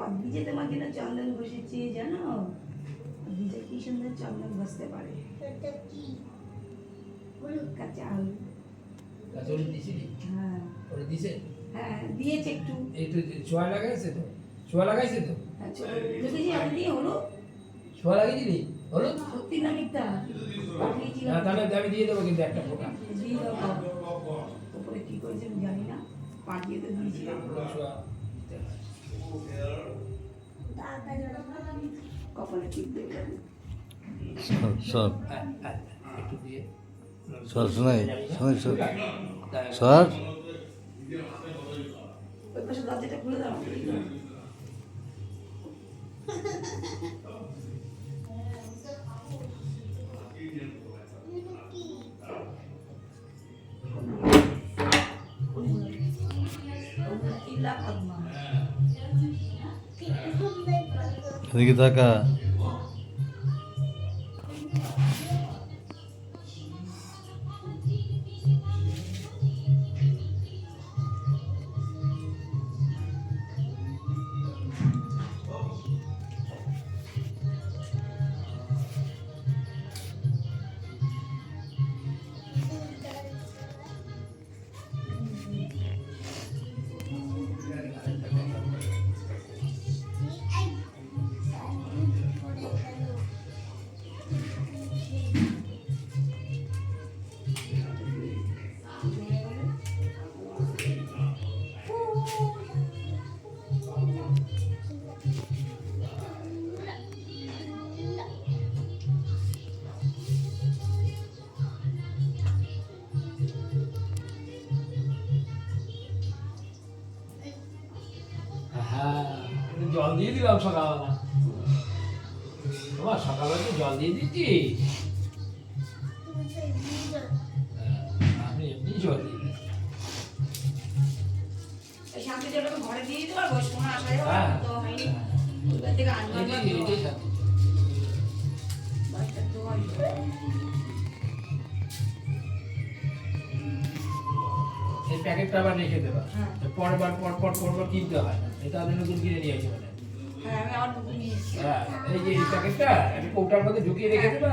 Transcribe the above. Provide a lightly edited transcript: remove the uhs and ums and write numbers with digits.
অদ্ভিজে তোমার জন্য চন্দন বসেছি জানো, অদ্ভিজে কি সুন্দর চন্দন বসতে পারে। হলুদ কাঁচা হলুদ। কাঁচা হলুদ দিয়েছিলি? হ্যাঁ ওটা দিয়েছে? হ্যাঁ দিয়েছে একটু। একটু ছোঁয়া লাগাইছে তো? ছোঁয়া লাগাইছে তো? হ্যাঁ দেখেছি আমি দিয়ে হলুদ। ছোঁয়া লাগিয়েছিলি হলুদ? সত্যি না মিথ্যা? পাঠিয়েছিলাম। না তাহলে আমি দিয়ে দেবো কিন্তু একটা ফোঁটা। দিয়ে দাও। উপরে কি করেছে আমি জানি না, পাঠিয়ে তো দিয়েছিলাম। ছোঁয়া দিতে হয়। কপালে টিপ দেবে। সব হ্যাঁ, হ্যাঁ, একটু দিয়ে সর শোনাই শোনাই সর ওই পাশে দরজাটা খুলে দাও। এদিকে তাকা হ্যাঁ, জল দিয়ে দিলাম সকালবেলা। তোমার সকালবেলা তো জল দিয়ে দিচ্ছি। আমি এমনি জল দিই। শান্তি জলটাকে ঘরে দিয়ে দিতে পারবো, সময় আসা যাবে হ্যাঁ। তো হয়নি। ওইখান থেকে আনবার এটাই শান্তি। বাচ্চার তো হয়। এই প্যাকেটটা আবার রেখে দেবা। হ্যাঁ। পরবার কিনতে হয় না। এটা আমি নতুন কিনে নিয়ে আসি মানে। হ্যাঁ আমি আবার নতুন নিয়ে এসেছি। হ্যাঁ, এই যে এই প্যাকেটটা একটা কৌটার মধ্যে ঢুকিয়ে রেখে দেবা।